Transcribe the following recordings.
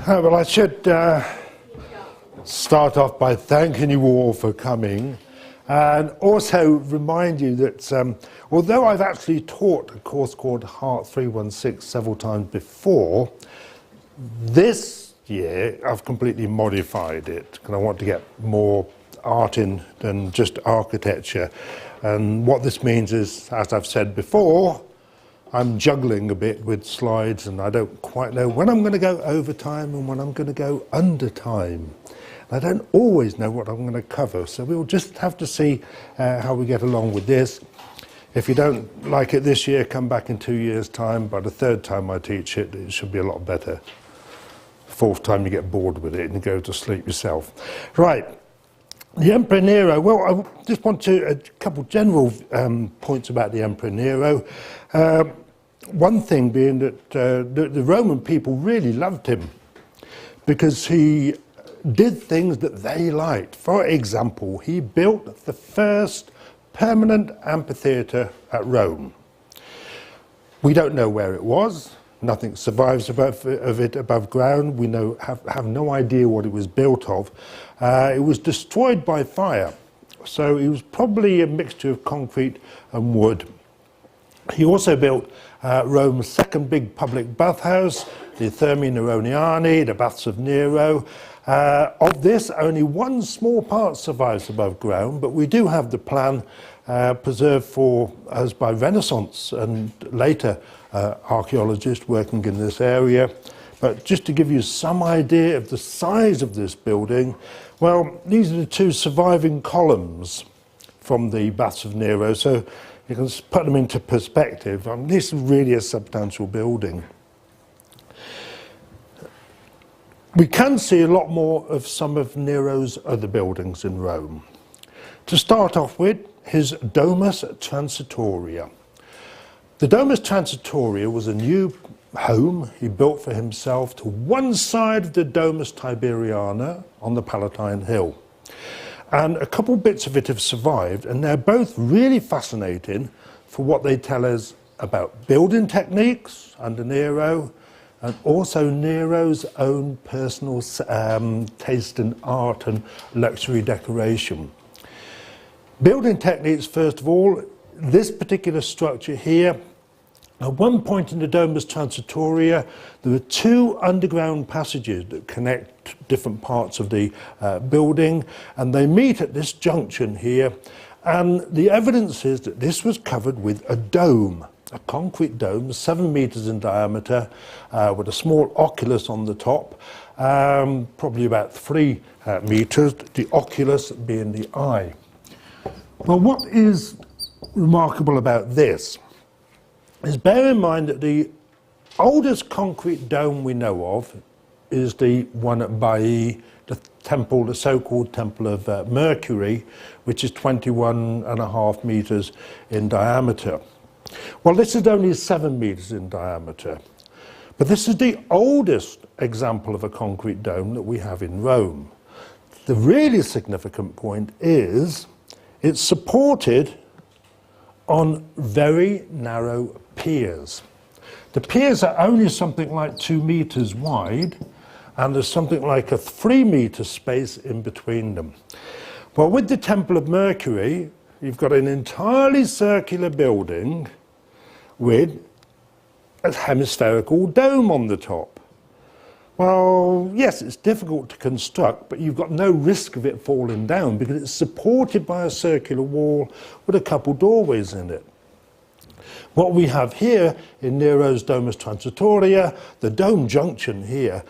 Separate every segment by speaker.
Speaker 1: Well, I should start off by thanking you all for coming, and also remind you that although I've actually taught a course called HART316 several times before, this year I've completely modified it because I want to get more art in than just architecture. And what this means is, as I've said before, I'm juggling a bit with slides, and I don't quite know when I'm going to go over time and when I'm going to go under time. I don't always know what I'm going to cover, so we'll just have to see how we get along with this. If you don't like it this year, come back in 2 years' time. By the third time I teach it, it should be a lot better. Fourth time you get bored with it and go to sleep yourself. Right, the Emperor Nero. Well, I just want to, a couple of general points about the Emperor Nero. One thing being that the Roman people really loved him because he did things that they liked. For example, he built the first permanent amphitheatre at Rome. We don't know where it was. Nothing survives of it above ground. We have no idea what it was built of. It was destroyed by fire, so it was probably a mixture of concrete and wood. He also built Rome's second big public bathhouse, the Thermae Neroniani, the Baths of Nero. Of this, only one small part survives above ground, but we do have the plan preserved for us by Renaissance and later archaeologists working in this area. But just to give you some idea of the size of this building, well, these are the two surviving columns from the Baths of Nero, so you can put them into perspective. This is really a substantial building. We can see a lot more of some of Nero's other buildings in Rome. To start off with, his Domus Transitoria. The Domus Transitoria was a new home he built for himself to one side of the Domus Tiberiana on the Palatine Hill. And a couple bits of it have survived, and they're both really fascinating for what they tell us about building techniques under Nero, and also Nero's own personal taste in art and luxury decoration. Building techniques, first of all, this particular structure here, at one point in the Domus Transitoria, there were two underground passages that connect different parts of the building, and they meet at this junction here, and the evidence is that this was covered with a dome, a concrete dome, 7 meters in diameter, with a small oculus on the top, probably about 3 meters, the oculus being the eye. Well, what is remarkable about this is bear in mind that the oldest concrete dome we know of is the one at Baiae, the temple, the so-called Temple of Mercury, which is 21.5 meters in diameter. Well, this is only 7 meters in diameter, but this is the oldest example of a concrete dome that we have in Rome. The really significant point is it's supported on very narrow piers. The piers are only something like 2 meters wide, and there's something like a 3 meter space in between them. Well, with the Temple of Mercury, you've got an entirely circular building with a hemispherical dome on the top. Well, yes, it's difficult to construct, but you've got no risk of it falling down because it's supported by a circular wall with a couple doorways in it. What we have here in Nero's Domus Transitoria, the dome junction here,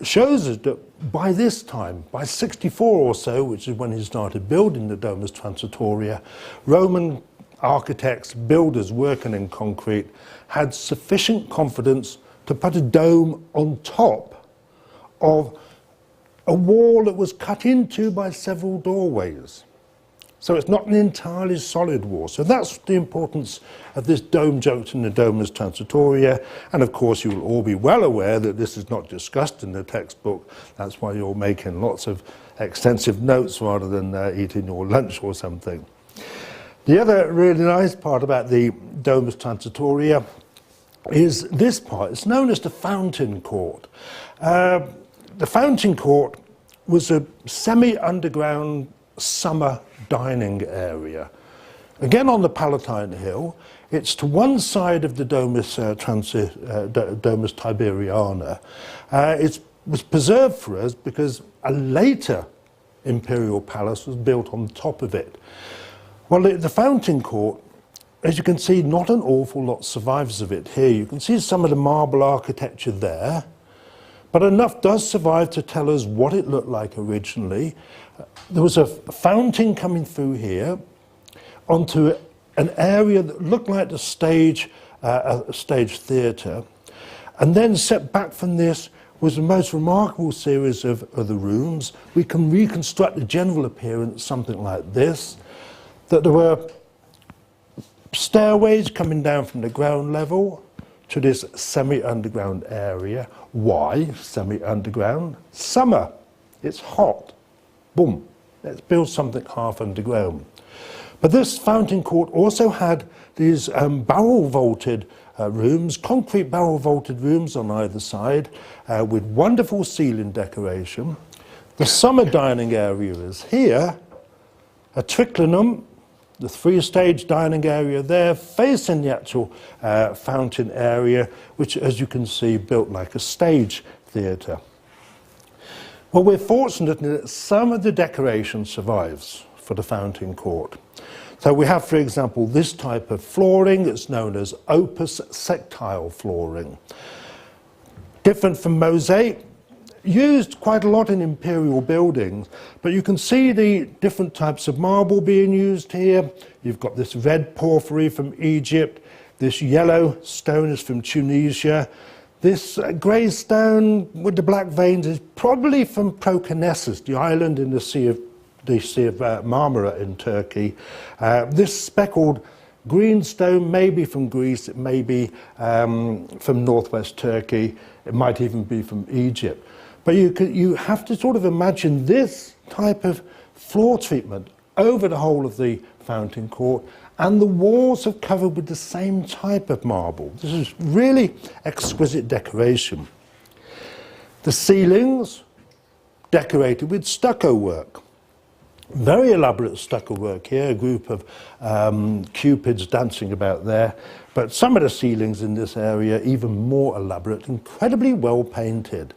Speaker 1: shows us that by this time, by 64 or so, which is when he started building the Domus Transitoria, Roman architects, builders working in concrete, had sufficient confidence to put a dome on top of a wall that was cut into by several doorways. So it's not an entirely solid wall. So that's the importance of this dome junction, the Domus Transitoria. And of course, you will all be well aware that this is not discussed in the textbook. That's why you're making lots of extensive notes rather than eating your lunch or something. The other really nice part about the Domus Transitoria is this part. It's known as the Fountain Court. The Fountain Court was a semi-underground summer dining area. Again on the Palatine Hill. It's to one side of the Domus Tiberiana. It was preserved for us because a later imperial palace was built on top of it. Well, the Fountain Court, as you can see, not an awful lot survives of it here. You can see some of the marble architecture there, but enough does survive to tell us what it looked like originally. There was a fountain coming through here onto an area that looked like a stage theatre, and then set back from this was the most remarkable series of the rooms. We can reconstruct the general appearance something like this, that there were stairways coming down from the ground level to this semi-underground area. Why semi-underground? Summer, it's hot. Boom, let's build something half underground. But this Fountain Court also had these barrel-vaulted rooms, concrete barrel-vaulted rooms on either side, with wonderful ceiling decoration. The summer dining area is here, a triclinum, the three-stage dining area there, facing the actual fountain area, which, as you can see, built like a stage theatre. Well, we're fortunate that some of the decoration survives for the Fountain Court. So we have, for example, this type of flooring. It's known as opus sectile flooring. Different from mosaic, used quite a lot in imperial buildings, but you can see the different types of marble being used here. You've got this red porphyry from Egypt, this yellow stone is from Tunisia, this grey stone with the black veins is probably from Proconnesus, the island in the Sea of Marmara in Turkey. This speckled green stone may be from Greece, it may be from northwest Turkey, it might even be from Egypt. But you have to sort of imagine this type of floor treatment over the whole of the Fountain Court, and the walls are covered with the same type of marble. This is really exquisite decoration. The ceilings decorated with stucco work. Very elaborate stucco work here, a group of cupids dancing about there. But some of the ceilings in this area, even more elaborate, incredibly well painted.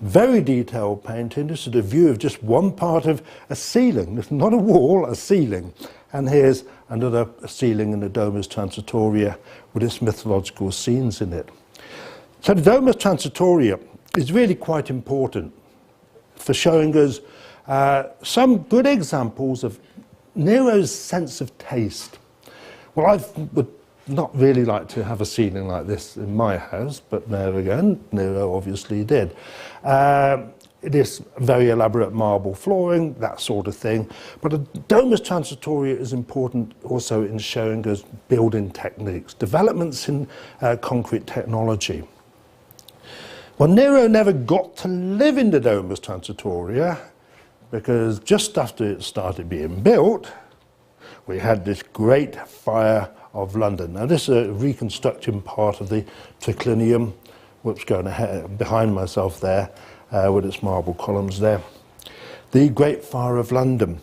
Speaker 1: Very detailed painting. This is a view of just one part of a ceiling. It's not a wall, a ceiling. And here's another ceiling in the Domus Transitoria with its mythological scenes in it. So the Domus Transitoria is really quite important for showing us some good examples of Nero's sense of taste. Well, I would not really like to have a ceiling like this in my house, but there again, Nero obviously did. This very elaborate marble flooring, that sort of thing. But the Domus Transitoria is important also in showing us building techniques, developments in concrete technology. Well, Nero never got to live in the Domus Transitoria, because just after it started being built, we had this great fire of London. Now this is a reconstruction part of the triclinium, which going ahead behind myself there, with its marble columns there. The Great Fire of London.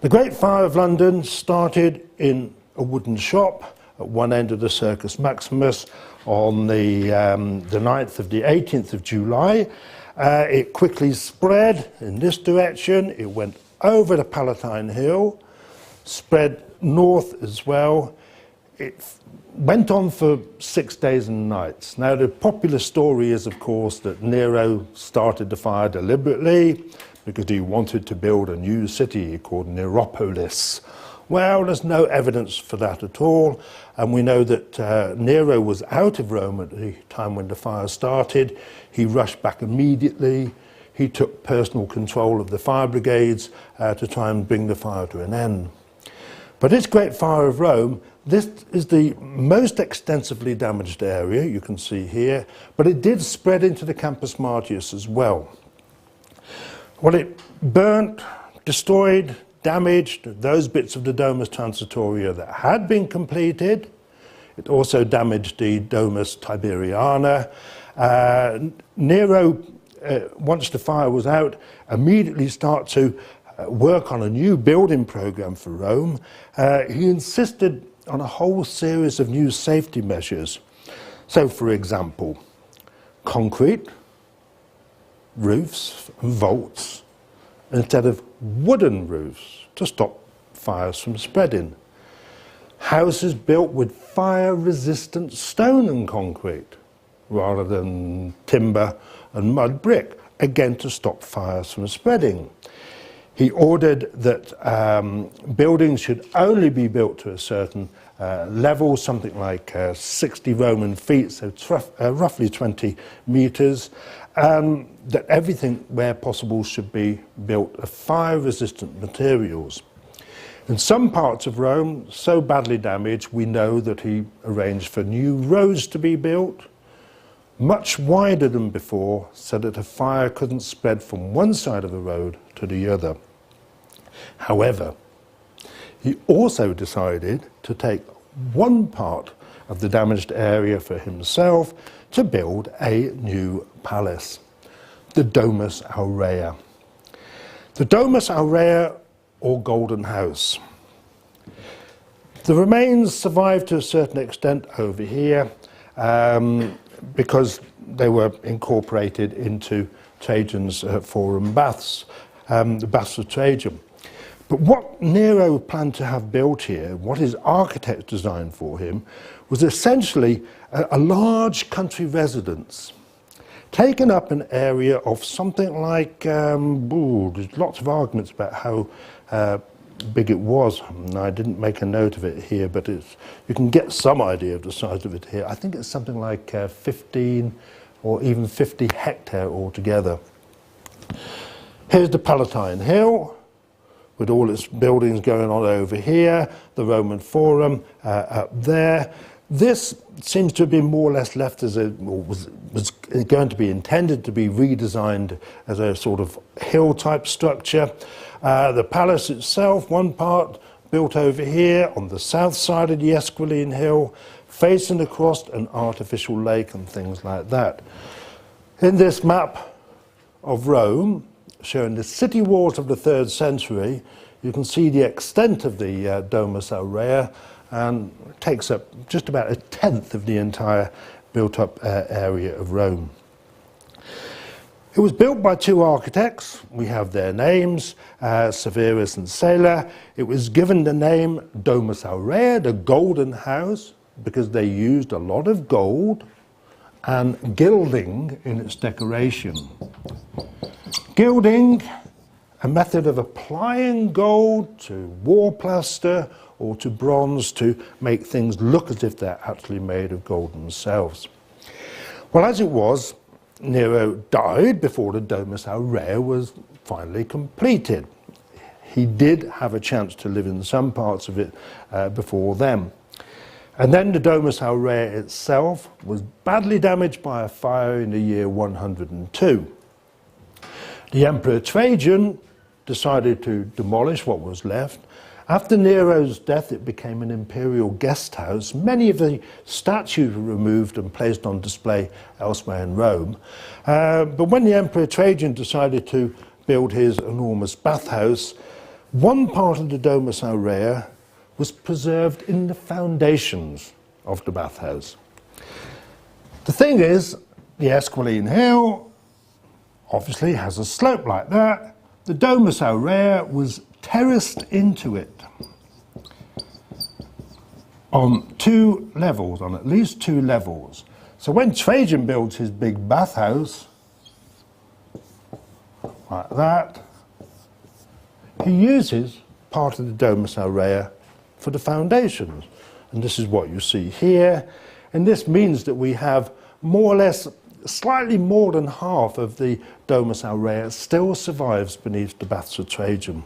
Speaker 1: The Great Fire of London started in a wooden shop at one end of the Circus Maximus on the 18th of July. It quickly spread in this direction. It went over the Palatine Hill, spread north as well. It went on for 6 days and nights. Now, the popular story is, of course, that Nero started the fire deliberately because he wanted to build a new city called Neropolis. Well, there's no evidence for that at all, and we know that Nero was out of Rome at the time when the fire started. He rushed back immediately. He took personal control of the fire brigades to try and bring the fire to an end. But this Great Fire of Rome, this is the most extensively damaged area, you can see here, but it did spread into the Campus Martius as well. Well, it burnt, destroyed, damaged those bits of the Domus Transitoria that had been completed. It also damaged the Domus Tiberiana. Nero, once the fire was out, immediately started to work on a new building program for Rome. He insisted on a whole series of new safety measures. So, for example, concrete roofs and vaults instead of wooden roofs to stop fires from spreading. Houses built with fire-resistant stone and concrete rather than timber and mud brick, again to stop fires from spreading. He ordered that buildings should only be built to a certain level, something like 60 Roman feet, so roughly 20 meters, that everything where possible should be built of fire-resistant materials. In some parts of Rome, so badly damaged, we know that he arranged for new roads to be built, much wider than before, so that a fire couldn't spread from one side of the road to the other. However, he also decided to take one part of the damaged area for himself to build a new palace, the Domus Aurea. The Domus Aurea, or Golden House. The remains survived to a certain extent over here because they were incorporated into Trajan's Forum baths, the baths of Trajan. But what Nero planned to have built here, what his architects designed for him, was essentially a large country residence, taken up an area of something like, there's lots of arguments about how big it was. I didn't make a note of it here, but you can get some idea of the size of it here. I think it's something like 15 or even 50 hectare altogether. Here's the Palatine Hill, with all its buildings going on over here, the Roman Forum up there. This seems to have been more or less left as was going to be intended to be redesigned as a sort of hill-type structure. The palace itself, one part built over here on the south side of the Esquiline Hill, facing across an artificial lake and things like that. In this map of Rome, showing the city walls of the 3rd century, you can see the extent of the Domus Aurea, and it takes up just about 1/10 of the entire built-up area of Rome. It was built by 2 architects. We have their names, Severus and Sala. It was given the name Domus Aurea, the Golden House, because they used a lot of gold and gilding in its decoration. Gilding, a method of applying gold to wall plaster or to bronze to make things look as if they're actually made of gold themselves. Well, as it was, Nero died before the Domus Aurea was finally completed. He did have a chance to live in some parts of it before then. And then the Domus Aurea itself was badly damaged by a fire in the year 102. The Emperor Trajan decided to demolish what was left. After Nero's death, it became an imperial guest house. Many of the statues were removed and placed on display elsewhere in Rome. But when the Emperor Trajan decided to build his enormous bathhouse, one part of the Domus Aurea was preserved in the foundations of the bathhouse. The thing is, the Esquiline Hill obviously has a slope like that. The Domus Aurea was terraced into it on 2 levels, on at least 2 levels. So when Trajan builds his big bathhouse, like that, he uses part of the Domus Aurea for the foundations. And this is what you see here. And this means that we have more or less, slightly more than half of the Domus Aurea still survives beneath the baths of Trajan.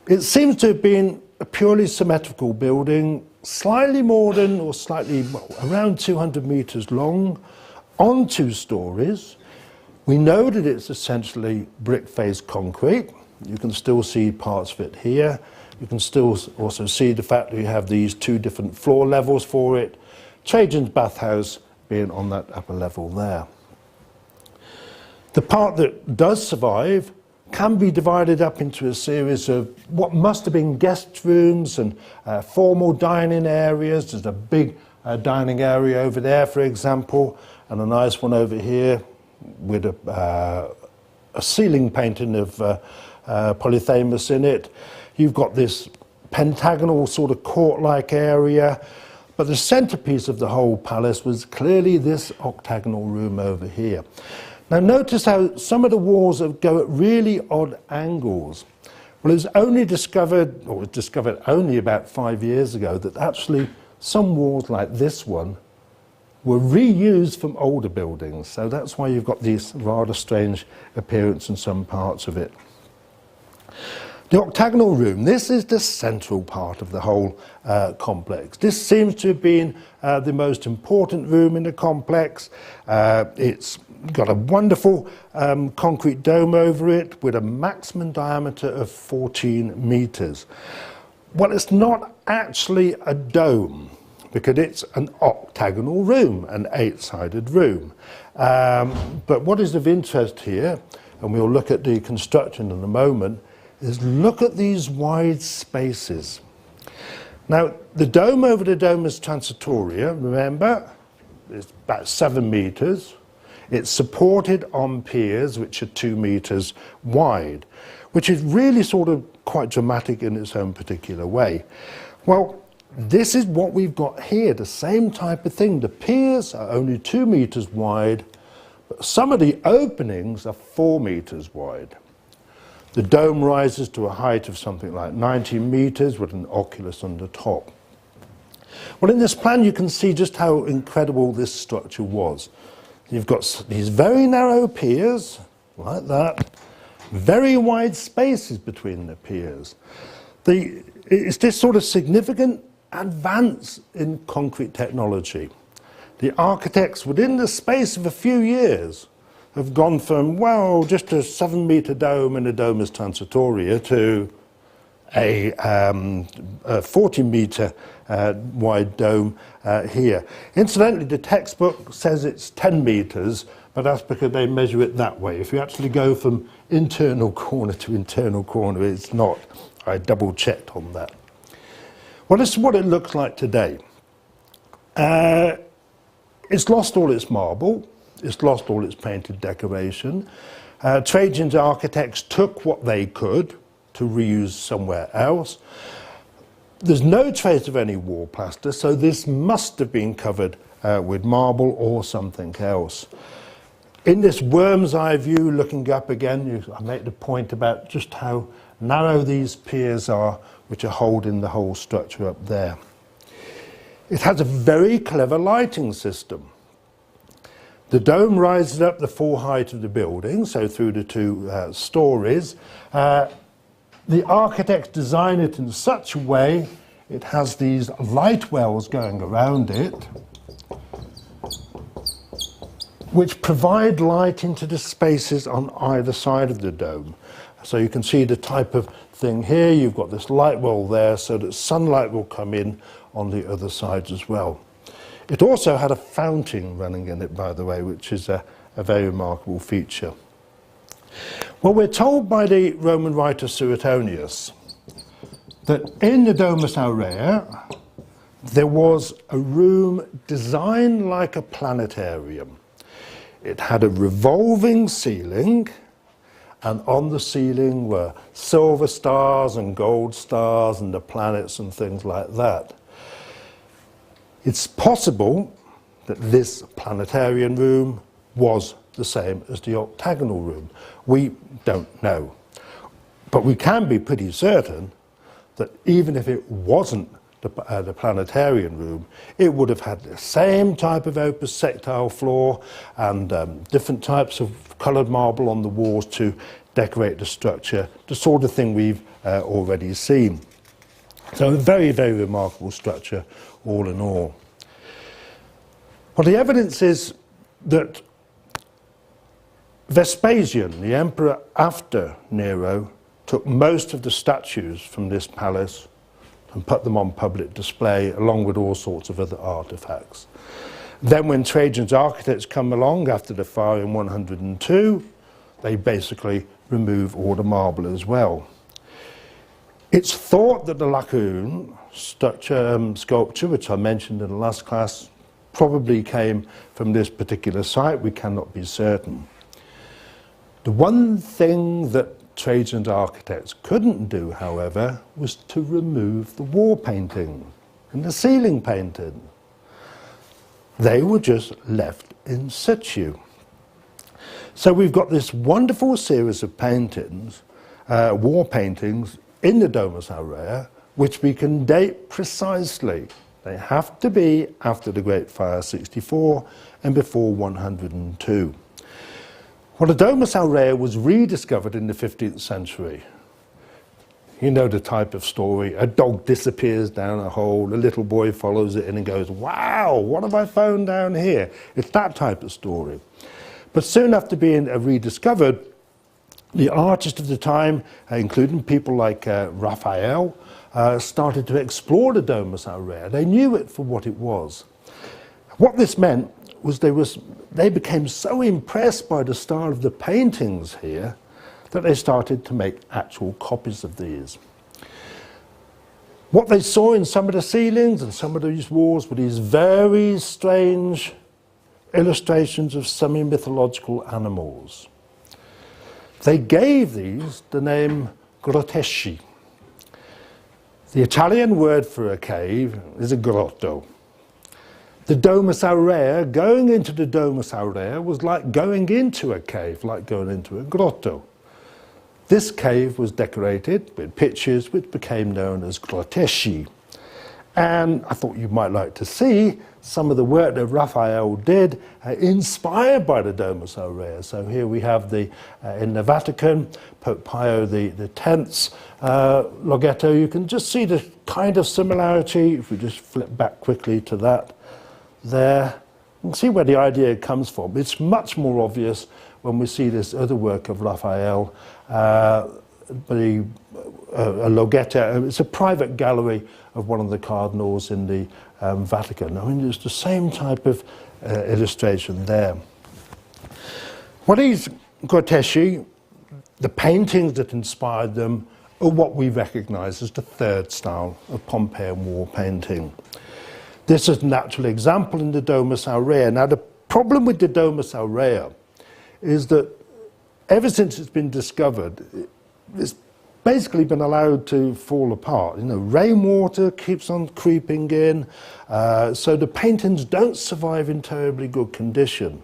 Speaker 1: It seems to have been a purely symmetrical building, slightly more than, or slightly, around 200 meters long, on 2 stories. We know that it's essentially brick-faced concrete. You can still see parts of it here. You can still also see the fact that you have these two different floor levels for it. Trajan's bathhouse being on that upper level there. The part that does survive can be divided up into a series of what must have been guest rooms and formal dining areas. There's a big dining area over there, for example, and a nice one over here with a ceiling painting of Polyphemus in it. You've got this pentagonal sort of court-like area, but the centerpiece of the whole palace was clearly this octagonal room over here. Now notice how some of the walls go at really odd angles. Well, it was only discovered, or was discovered only about 5 years ago, that actually some walls like this one were reused from older buildings. So that's why you've got this rather strange appearance in some parts of it. The octagonal room, this is the central part of the whole complex. This seems to have been the most important room in the complex. It's got a wonderful concrete dome over it with a maximum diameter of 14 meters. Well, it's not actually a dome because it's an octagonal room, an 8-sided room. But what is of interest here, and we'll look at the construction in a moment, is look at these wide spaces. Now, the dome over the Domus Transitoria, remember, is about 7 meters. It's supported on piers which are 2 meters wide, which is really sort of quite dramatic in its own particular way. Well, this is what we've got here, the same type of thing. The piers are only 2 meters wide, but some of the openings are 4 meters wide. The dome rises to a height of something like 90 meters with an oculus on the top. Well, in this plan you can see just how incredible this structure was. You've got these very narrow piers, like that, very wide spaces between the piers. It's this sort of significant advance in concrete technology. The architects, within the space of a few years, have gone from, well, just a 7-meter dome in the Domus Transitoria to a 40-meter wide dome here. Incidentally, the textbook says it's 10 meters, but that's because they measure it that way. If you actually go from internal corner to internal corner, it's not. I double-checked on that. Well, this is what it looks like today. It's lost all its marble. It's lost all its painted decoration. Trajan's architects took what they could to reuse somewhere else. There's no trace of any wall plaster, so this must have been covered with marble or something else. In this worm's eye view, looking up again, I make the point about just how narrow these piers are, which are holding the whole structure up there. It has a very clever lighting system. The dome rises up the full height of the building, so through the 2 stories. The architects design it in such a way it has these light wells going around it, which provide light into the spaces on either side of the dome. So you can see the type of thing here. You've got this light well there so that sunlight will come in on the other sides as well. It also had a fountain running in it, by the way, which is a very remarkable feature. Well, we're told by the Roman writer Suetonius that in the Domus Aurea there was a room designed like a planetarium. It had a revolving ceiling, and on the ceiling were silver stars and gold stars and the planets and things like that. It's possible that this planetarian room was the same as the octagonal room. We don't know. But we can be pretty certain that even if it wasn't the planetarian room, it would have had the same type of opus sectile floor and different types of coloured marble on the walls to decorate the structure, the sort of thing we've already seen. So a very, very remarkable structure all in all. Well, the evidence is that Vespasian, the emperor after Nero, took most of the statues from this palace and put them on public display along with all sorts of other artifacts. Then when Trajan's architects come along after the fire in 102, they basically remove all the marble as well. It's thought that the lacume sculpture, which I mentioned in the last class, probably came from this particular site. We cannot be certain. The one thing that Trajan's architects couldn't do, however, was to remove the wall painting and the ceiling painting. They were just left in situ. So we've got this wonderful series of paintings, wall paintings, in the Domus Aurea, which we can date precisely. They have to be after the Great Fire 64 and before 102. Well, the Domus Aurea was rediscovered in the 15th century. You know the type of story. A dog disappears down a hole, a little boy follows it in and goes, "Wow, what have I found down here?" It's that type of story. But soon after being rediscovered, the artists of the time, including people like Raphael, started to explore the Domus Aurea. They knew it for what it was. What this meant was they became so impressed by the style of the paintings here that they started to make actual copies of these. What they saw in some of the ceilings and some of these walls were these very strange illustrations of semi-mythological animals. They gave these the name grotteschi. The Italian word for a cave is a grotto. The Domus Aurea, going into the Domus Aurea was like going into a cave, like going into a grotto. This cave was decorated with pictures which became known as grotteschi. And I thought you might like to see some of the work that Raphael did inspired by the Domus Aurea. So here we have in the Vatican, Pope Pio X's Loggetto. You can just see the kind of similarity. If we just flip back quickly to that there, you can see where the idea comes from. It's much more obvious when we see this other work of Raphael, a Loggetto. It's a private gallery of one of the cardinals in the Vatican. I mean, it's the same type of illustration there. What these grotteschi, the paintings that inspired them, are what we recognize as the third style of Pompeian wall painting. This is a natural example in the Domus Aurea. Now, the problem with the Domus Aurea is that ever since it's been discovered, it's basically been allowed to fall apart. You know, rainwater keeps on creeping in, so the paintings don't survive in terribly good condition.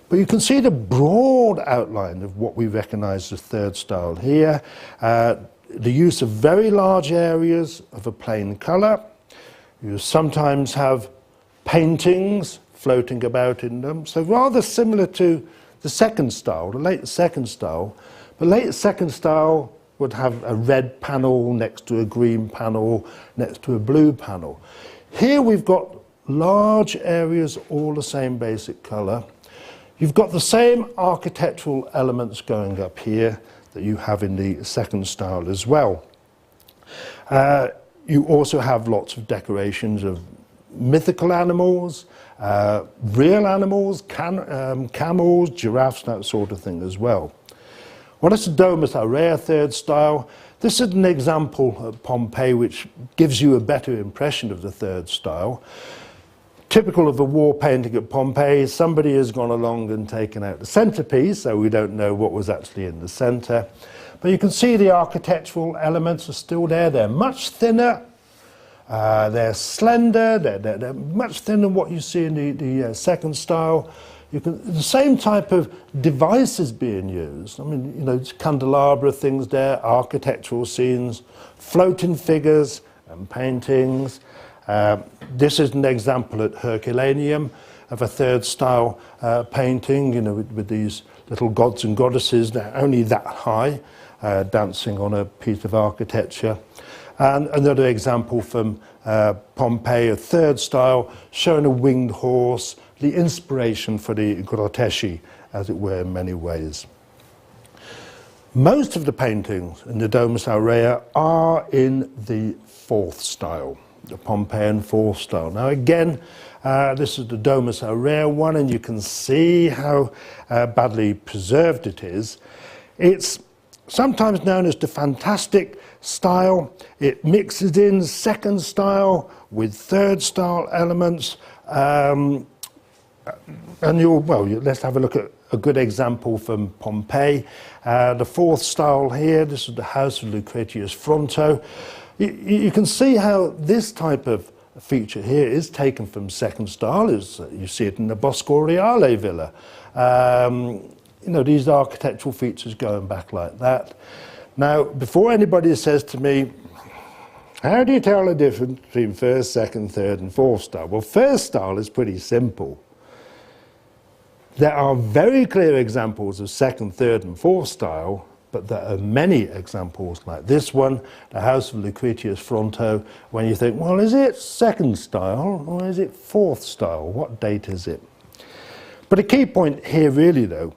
Speaker 1: But you can see the broad outline of what we recognize as third style here. The use of very large areas of a plain color. You sometimes have paintings floating about in them. So rather similar to the second style, the late second style. The late second style would have a red panel next to a green panel, next to a blue panel. Here we've got large areas, all the same basic color. You've got the same architectural elements going up here that you have in the second style as well. You also have lots of decorations of mythical animals, real animals, camels, giraffes, that sort of thing as well. Well, that's the Domus Aurea third style. This is an example of Pompeii which gives you a better impression of the third style. Typical of a wall painting at Pompeii, somebody has gone along and taken out the centerpiece, so we don't know what was actually in the center. But you can see the architectural elements are still there. They're much thinner, they're slender, they're much thinner than what you see in the second style. The same type of devices being used. I mean, you know, candelabra things there, architectural scenes, floating figures and paintings. This is an example at Herculaneum of a third style painting, you know, with these little gods and goddesses that are only that high, dancing on a piece of architecture. And another example from Pompeii, a third style, showing a winged horse, the inspiration for the grotteschi, as it were, in many ways. Most of the paintings in the Domus Aurea are in the fourth style, the Pompeian fourth style. Now again, this is the Domus Aurea one, and you can see how badly preserved it is. It's sometimes known as the fantastic style. It mixes in second style with third style elements. And let's have a look at a good example from Pompeii. The fourth style here, this is the house of Lucretius Fronto. You can see how this type of feature here is taken from second style. You see it in the Bosco Reale villa. These architectural features going back like that. Now, before anybody says to me, how do you tell the difference between first, second, third and fourth style? Well, first style is pretty simple. There are very clear examples of second, third and fourth style, but there are many examples like this one, the house of Lucretius Fronto, when you think, well, is it second style or is it fourth style? What date is it? But a key point here really, though,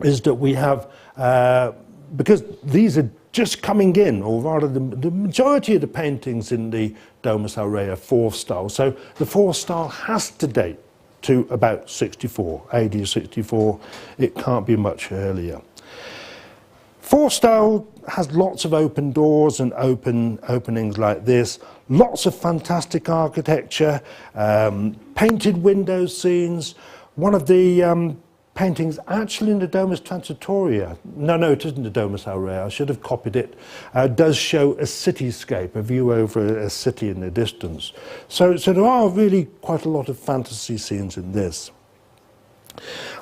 Speaker 1: is that we have, because these are just coming in, or rather the majority of the paintings in the Domus Aurea fourth style, so the fourth style has to date to about 64, AD 64, it can't be much earlier. Fourth style has lots of open doors and openings like this, lots of fantastic architecture, painted window scenes. One of the paintings actually in the Domus Transitoria, no, it isn't the Domus Aurea, I should have copied it, does show a cityscape, a view over a city in the distance. So there are really quite a lot of fantasy scenes in this.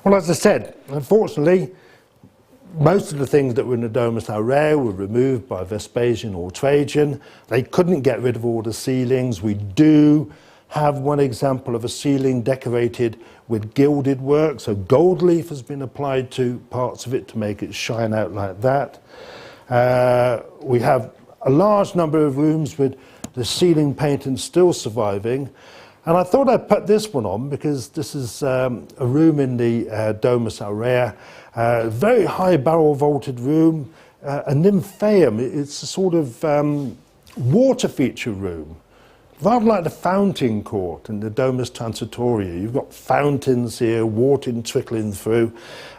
Speaker 1: Well, as I said, unfortunately, most of the things that were in the Domus Aurea were removed by Vespasian or Trajan. They couldn't get rid of all the ceilings. We do have one example of a ceiling decorated with gilded work, so gold leaf has been applied to parts of it to make it shine out like that. We have a large number of rooms with the ceiling painting still surviving, and I thought I'd put this one on because this is a room in the Domus Aurea, a very high barrel vaulted room, a nymphaeum. It's a sort of water feature room. Rather like the fountain court in the Domus Transitoria. You've got fountains here, water trickling through.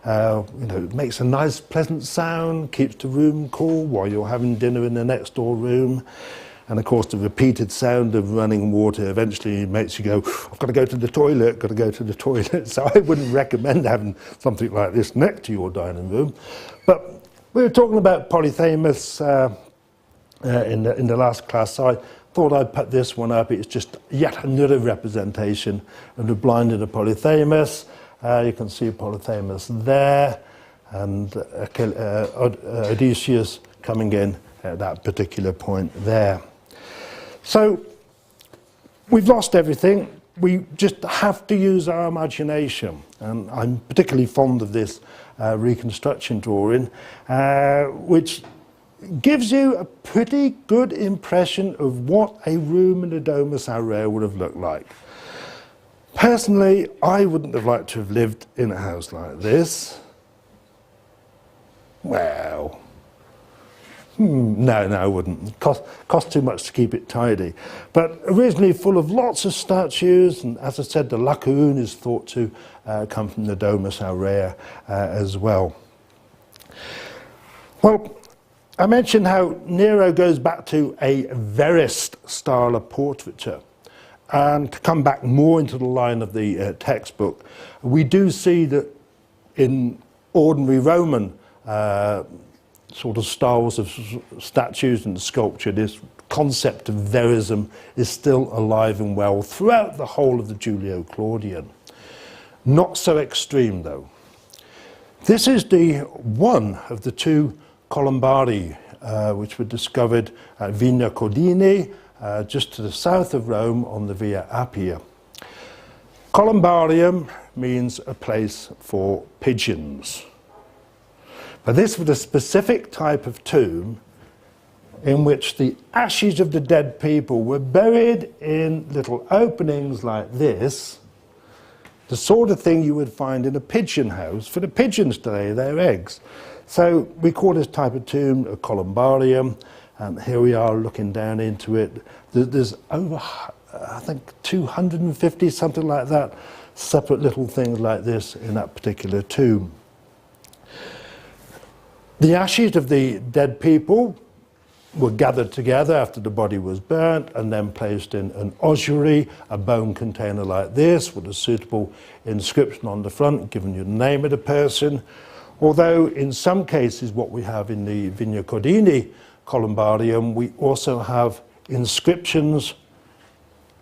Speaker 1: It makes a nice, pleasant sound, keeps the room cool while you're having dinner in the next door room. And of course, the repeated sound of running water eventually makes you go, I've got to go to the toilet, got to go to the toilet. So I wouldn't recommend having something like this next to your dining room. But we were talking about Polyphemus in the last class, so I thought I'd put this one up. It's just yet another representation of the blinded of Polyphemus. You can see Polyphemus there, and Odysseus coming in at that particular point there. So we've lost everything. We just have to use our imagination, and I'm particularly fond of this reconstruction drawing, which gives you a pretty good impression of what a room in the Domus Aurea would have looked like. Personally, I wouldn't have liked to have lived in a house like this. Well, no, I wouldn't. Cost too much to keep it tidy. But originally full of lots of statues, and as I said, the lacuun is thought to come from the Domus Aurea as well. Well, I mentioned how Nero goes back to a verist style of portraiture. And to come back more into the line of the textbook, we do see that in ordinary Roman sort of styles of statues and sculpture, this concept of verism is still alive and well throughout the whole of the Julio Claudian. Not so extreme, though. This is the one of the two columbari which were discovered at Vigna Codini, just to the south of Rome on the Via Appia. Columbarium means a place for pigeons. But this was a specific type of tomb in which the ashes of the dead people were buried in little openings like this, the sort of thing you would find in a pigeon house for the pigeons to lay their eggs. So we call this type of tomb a columbarium, and here we are looking down into it. There's over, I think, 250, something like that, separate little things like this in that particular tomb. The ashes of the dead people were gathered together after the body was burnt and then placed in an ossuary, a bone container like this, with a suitable inscription on the front giving you the name of the person. Although in some cases what we have in the Vigna Codini columbarium, we also have inscriptions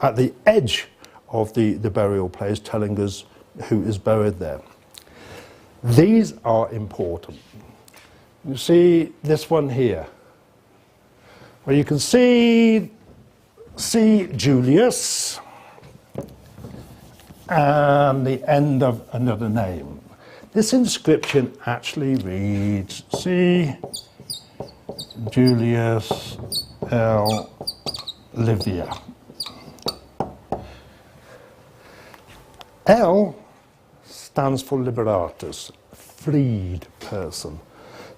Speaker 1: at the edge of the burial place telling us who is buried there. These are important. You see this one here. Well, you can see Julius and the end of another name. This inscription actually reads C. Julius L. Livia. L stands for liberatus, freed person.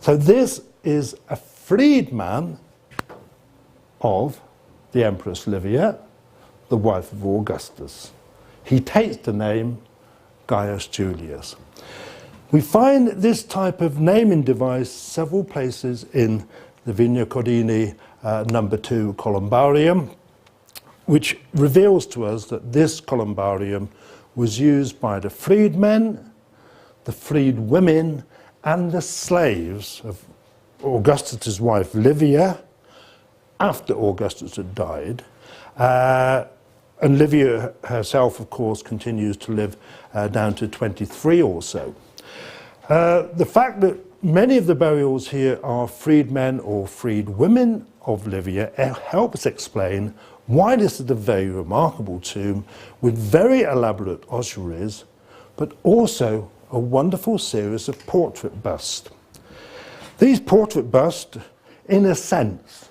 Speaker 1: So this is a freedman of the Empress Livia, the wife of Augustus. He takes the name Gaius Julius. We find this type of naming device several places in the Vigna Codini number 2 columbarium, which reveals to us that this columbarium was used by the freedmen, the freed women, and the slaves of Augustus' wife Livia, after Augustus had died. And Livia herself, of course, continues to live down to 23 or so. The fact that many of the burials here are freedmen or freed women of Livia helps explain why this is a very remarkable tomb with very elaborate ossuaries, but also a wonderful series of portrait busts. These portrait busts, in a sense,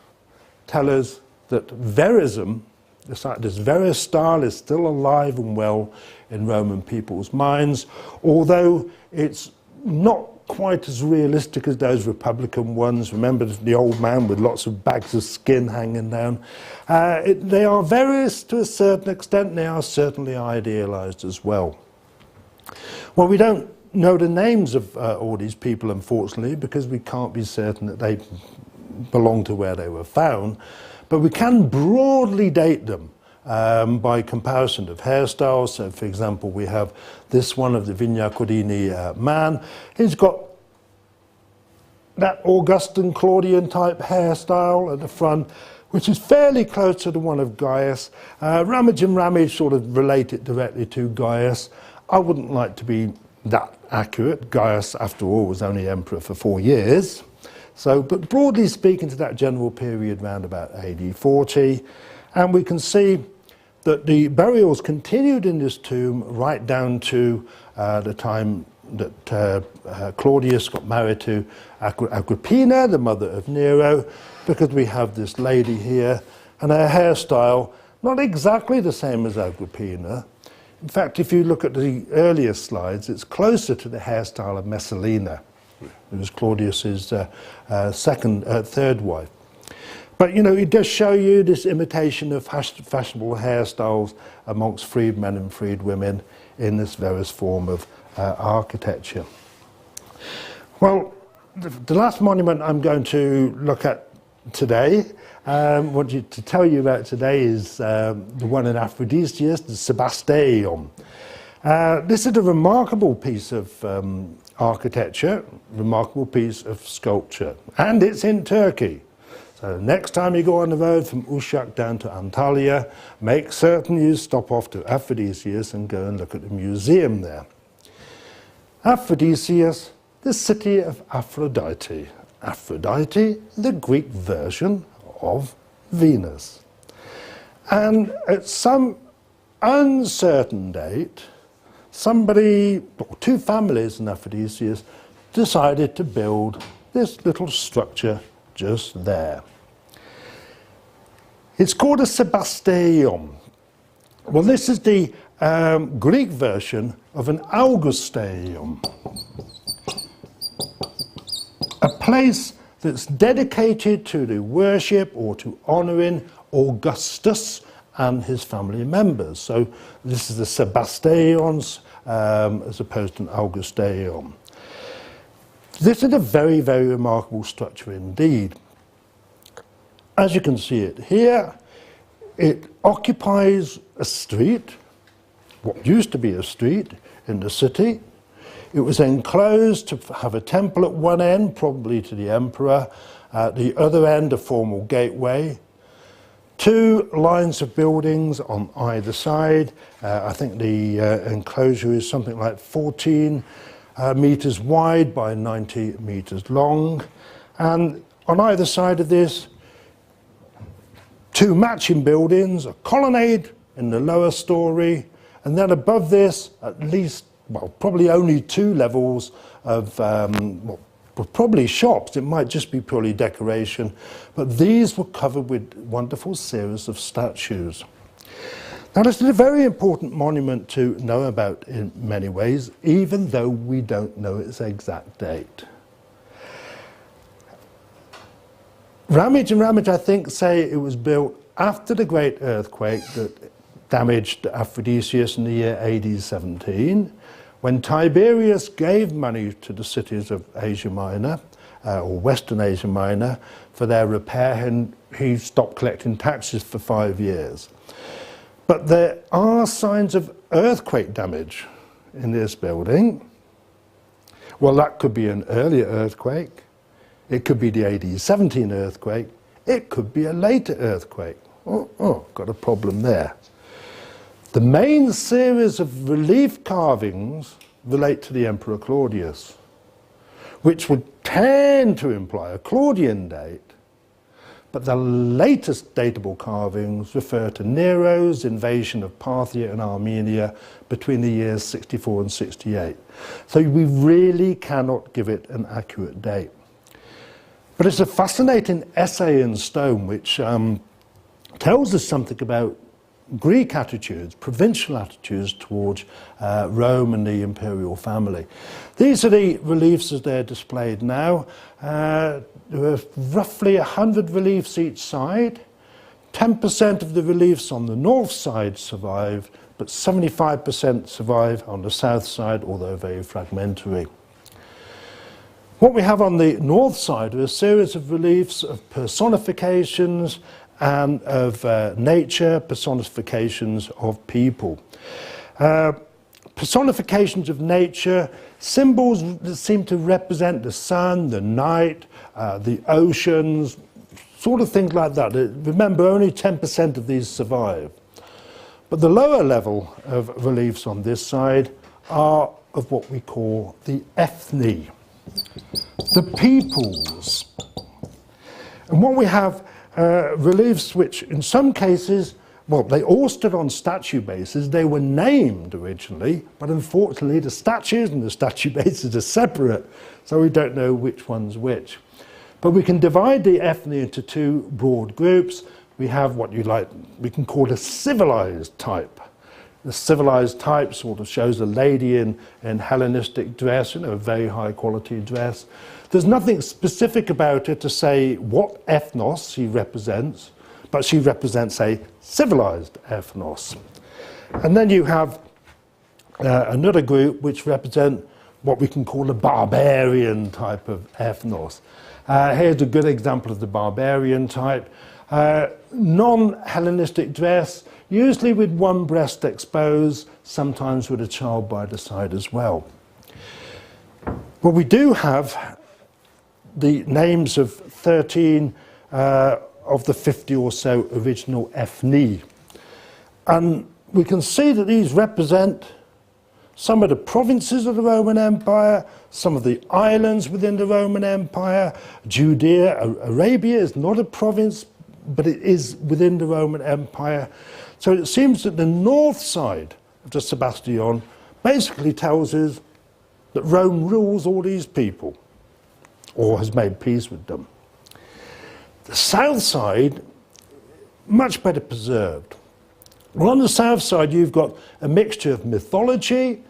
Speaker 1: tell us that verism, this Verus style, is still alive and well in Roman people's minds, although it's not quite as realistic as those Republican ones. Remember the old man with lots of bags of skin hanging down. They are Verus to a certain extent. They are certainly idealized as well. Well, we don't know the names of all these people, unfortunately, because we can't be certain that they belong to where they were found, but we can broadly date them by comparison of hairstyles. So, for example, we have this one of the Vigna Codini man. He's got that Augustan Claudian type hairstyle at the front, which is fairly close to the one of Gaius. Ramage and Ramage sort of relate it directly to Gaius. I wouldn't like to be that accurate. Gaius, after all, was only emperor for 4 years. So, but broadly speaking, to that general period round about AD 40, and we can see that the burials continued in this tomb right down to the time that Claudius got married to Agrippina, the mother of Nero, because we have this lady here, and her hairstyle, not exactly the same as Agrippina. In fact, if you look at the earlier slides, it's closer to the hairstyle of Messalina, who was Claudius's third wife. But, you know, it does show you this imitation of fashionable hairstyles amongst freedmen and freed women in this various form of architecture. Well, the last monument I'm going to look at today, what to tell you about today is the one in Aphrodisias, the Sebasteion. This is a remarkable piece of architecture, remarkable piece of sculpture, and it's in Turkey. So next time you go on the road from Uşak down to Antalya, make certain you stop off to Aphrodisias and go and look at the museum there. Aphrodisias, the city of Aphrodite. Aphrodite, the Greek version of Venus. And at some uncertain date, somebody, or two families in Aphrodisias, decided to build this little structure just there. It's called a Sebasteion. Well, this is the Greek version of an Augusteion. place that's dedicated to the worship or to honouring Augustus and his family members. So this is the Sebastions as opposed to an Augusteion. This is a very, very remarkable structure indeed. As you can see it here, it occupies a street, what used to be a street in the city. It was enclosed to have a temple at one end, probably to the emperor, at the other end a formal gateway, 2 lines of buildings on either side. I think the enclosure is something like 14 meters wide by 90 meters long, and on either side of this 2 matching buildings, a colonnade in the lower story, and then above this at least, well, probably only 2 levels of probably shops. It might just be purely decoration, but these were covered with wonderful series of statues. Now, this is a very important monument to know about in many ways, even though we don't know its exact date. Ramage and Ramage, I think, say it was built after the great earthquake that damaged Aphrodisias in the year AD 17, when Tiberius gave money to the cities of Asia Minor, or Western Asia Minor, for their repair, and he stopped collecting taxes for 5 years. But there are signs of earthquake damage in this building. Well, that could be an earlier earthquake. It could be the AD 17 earthquake. It could be a later earthquake. Got a problem there. The main series of relief carvings relate to the Emperor Claudius, which would tend to imply a Claudian date, but the latest datable carvings refer to Nero's invasion of Parthia and Armenia between the years 64 and 68. So we really cannot give it an accurate date. But it's a fascinating essay in stone which tells us something about Greek attitudes, provincial attitudes towards Rome and the imperial family. These are the reliefs as they're displayed now. There are roughly 100 reliefs each side. 10% of the reliefs on the north side survive, but 75% survive on the south side, although very fragmentary. What we have on the north side are a series of reliefs of personifications and of nature, personifications of people. Personifications of nature, symbols that seem to represent the sun, the night, the oceans, sort of things like that. Remember, only 10% of these survive. But the lower level of reliefs on this side are of what we call the ethni, the peoples. And what we have reliefs which in some cases, well, they all stood on statue bases. They were named originally, but unfortunately the statues and the statue bases are separate, so we don't know which one's which. But we can divide the ethni into 2 broad groups. We have what we can call a civilized type. The civilized type sort of shows a lady in Hellenistic dress, a very high quality dress. There's nothing specific about her to say what ethnos she represents, but she represents a civilized ethnos. And then you have another group which represent what we can call a barbarian type of ethnos. Here's a good example of the barbarian type. Non-Hellenistic dress, usually with one breast exposed, sometimes with a child by the side as well. But we do have the names of 13 of the 50 or so original ethni. And we can see that these represent some of the provinces of the Roman Empire, some of the islands within the Roman Empire. Judea, Arabia is not a province, but it is within the Roman Empire. So it seems that the north side of the Sebastion basically tells us that Rome rules all these people, or has made peace with them. The south side, much better preserved. Well, on the south side, you've got a mixture of mythology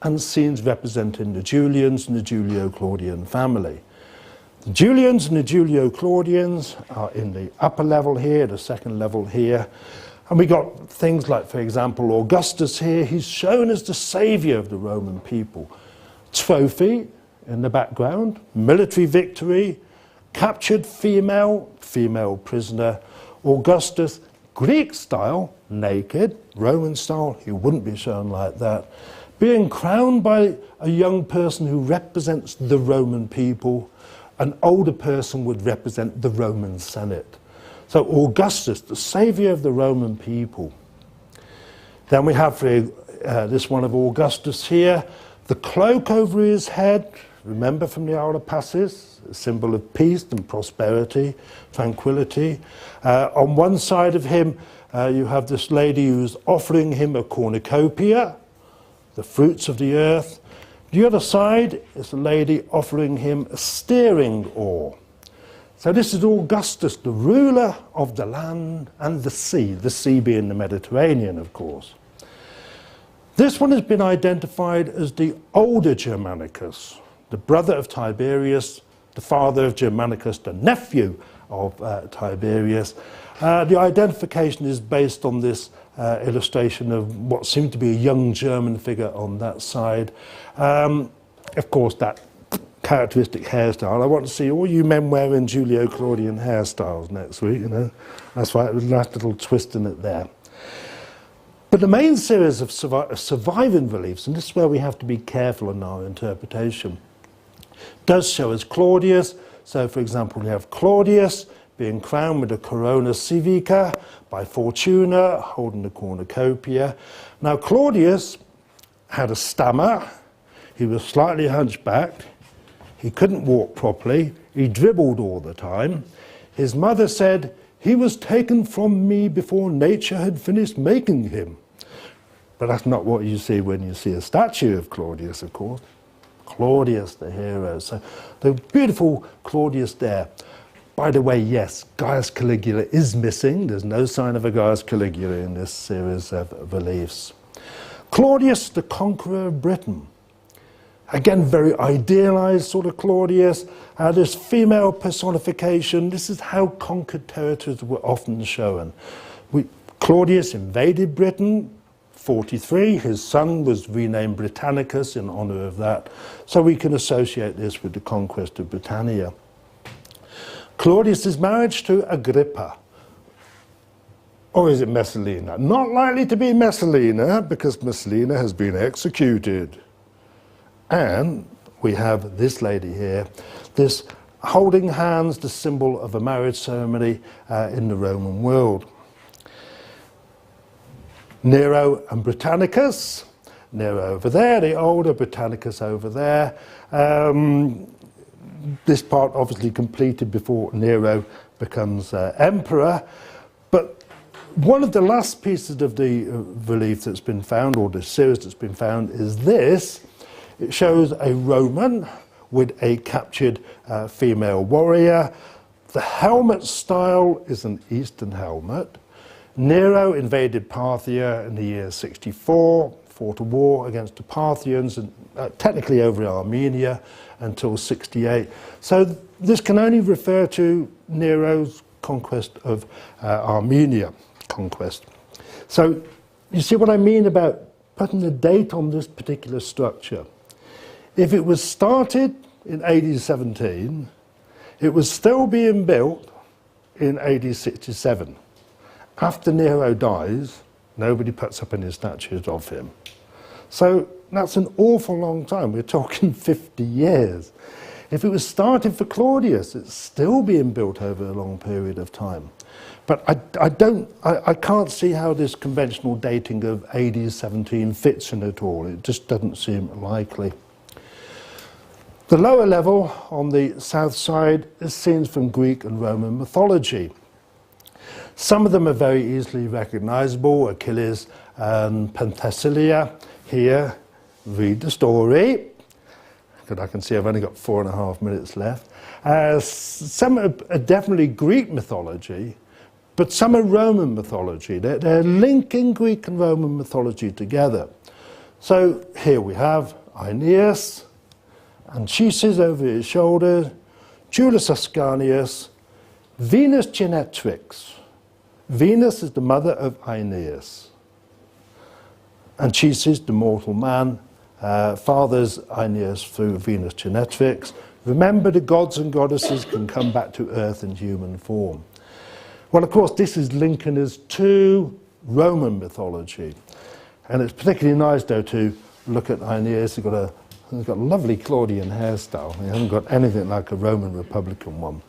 Speaker 1: and scenes representing the Julians and the Julio-Claudian family. The Julians and the Julio-Claudians are in the upper level here, the second level here. And we got things like, for example, Augustus here. He's shown as the saviour of the Roman people. Trophy in the background, military victory, captured female prisoner. Augustus, Greek style, naked. Roman style, he wouldn't be shown like that. Being crowned by a young person who represents the Roman people. An older person would represent the Roman Senate. So Augustus, the saviour of the Roman people. Then we have this one of Augustus here, the cloak over his head, remember from the Aula Passes, a symbol of peace and prosperity, tranquility. On one side of him, you have this lady who's offering him a cornucopia, the fruits of the earth. The other side is a lady offering him a steering oar. So this is Augustus, the ruler of the land and the sea being the Mediterranean, of course. This one has been identified as the older Germanicus, the brother of Tiberius, the father of Germanicus, the nephew of Tiberius. The identification is based on this illustration of what seemed to be a young German figure on that side. Of course, that characteristic hairstyle. I want to see all you men wearing Julio-Claudian hairstyles next week, you know. That's right, there's a nice little twist in it there. But the main series of surviving reliefs, and this is where we have to be careful in our interpretation, does show us Claudius. So, for example, we have Claudius being crowned with a corona civica by Fortuna, holding the cornucopia. Now, Claudius had a stammer. He was slightly hunchbacked. He couldn't walk properly. He dribbled all the time. His mother said, "He was taken from me before nature had finished making him." But that's not what you see when you see a statue of Claudius, of course. Claudius, the hero. So the beautiful Claudius there. By the way, yes, Gaius Caligula is missing. There's no sign of a Gaius Caligula in this series of reliefs. Claudius, the conqueror of Britain. Again, very idealized sort of Claudius. This female personification, this is how conquered territories were often shown. Claudius invaded Britain, 43. His son was renamed Britannicus in honor of that. So we can associate this with the conquest of Britannia. Claudius' marriage to Agrippa. Or is it Messalina? Not likely to be Messalina, because Messalina has been executed. And we have this lady here, this holding hands, the symbol of a marriage ceremony in the Roman world. Nero and Britannicus. Nero over there, the older, Britannicus over there. This part obviously completed before Nero becomes emperor. But one of the last pieces of the relief that's been found, or the series that's been found, is this. It shows a Roman with a captured female warrior. The helmet style is an Eastern helmet. Nero invaded Parthia in the year 64, fought a war against the Parthians, and technically over Armenia until 68. So this can only refer to Nero's conquest of Armenia. So you see what I mean about putting a date on this particular structure. If it was started in AD 17, it was still being built in AD 67. After Nero dies, nobody puts up any statues of him. So that's an awful long time. We're talking 50 years. If it was started for Claudius, it's still being built over a long period of time. But I can't see how this conventional dating of AD 17 fits in at all. It just doesn't seem likely. The lower level on the south side is scenes from Greek and Roman mythology. Some of them are very easily recognizable, Achilles and Penthesilea. Here, read the story. Because I can see I've only got 4.5 minutes left. Some are definitely Greek mythology, but some are Roman mythology. They're linking Greek and Roman mythology together. So here we have Aeneas, Anchises over his shoulder, Julius Ascanius, Venus Genetrix. Venus is the mother of Aeneas. Anchises, the mortal man, fathers Aeneas through Venus Genetrix. Remember, the gods and goddesses can come back to earth in human form. Well, of course, this is linking us to Roman mythology. And it's particularly nice, though, to look at Aeneas. He's got a lovely Claudian hairstyle. He hasn't got anything like a Roman Republican one.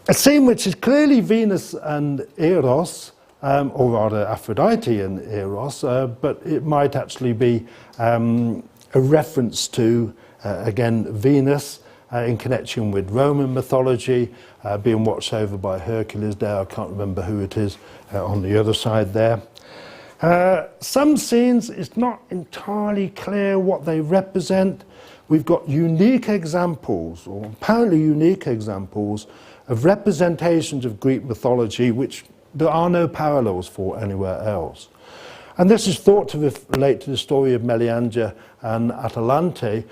Speaker 1: A scene which is clearly Venus and Eros, or rather Aphrodite and Eros, but it might actually be a reference to, again, Venus in connection with Roman mythology, being watched over by Hercules there. I can't remember who it is on the other side there. Some scenes, it's not entirely clear what they represent. We've got unique examples, or apparently unique examples, of representations of Greek mythology which there are no parallels for anywhere else. And this is thought to relate to the story of Meleager and Atalante,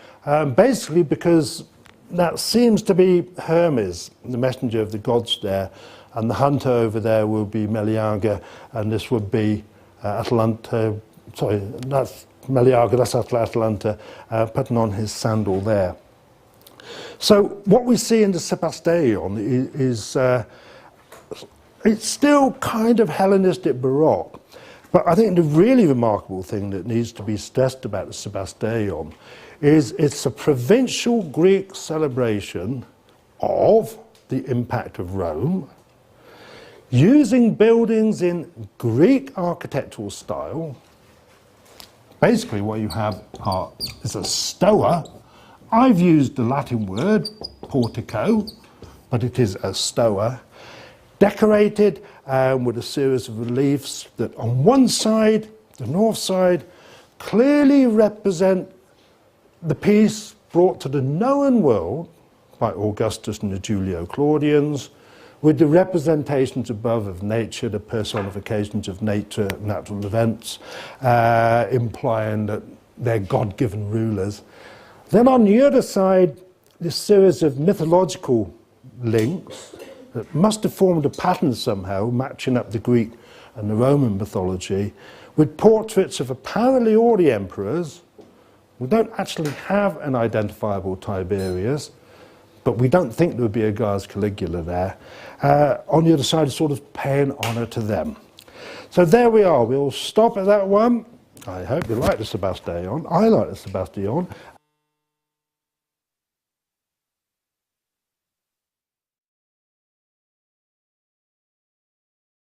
Speaker 1: basically because that seems to be Hermes, the messenger of the gods there, and the hunter over there will be Meleager, and this would be Atalanta, sorry, that's Meleager, that's Atalanta, putting on his sandal there. So what we see in the Sebastion is it's still kind of Hellenistic Baroque, but I think the really remarkable thing that needs to be stressed about the Sebastion is it's a provincial Greek celebration of the impact of Rome, using buildings in Greek architectural style. Basically what you have is a stoa. I've used the Latin word portico, but it is a stoa, decorated with a series of reliefs that on one side, the north side, clearly represent the peace brought to the known world by Augustus and the Julio Claudians, with the representations above of nature, the personifications of nature, natural events, implying that they're God-given rulers. Then on the other side, this series of mythological links that must have formed a pattern somehow, matching up the Greek and the Roman mythology, with portraits of apparently all the emperors. We don't actually have an identifiable Tiberius, but we don't think there would be a Gaius Caligula there. On the other side, sort of paying honour to them. So there we are. We'll stop at that one. I hope you like the Sebastion. I like the Sebastion.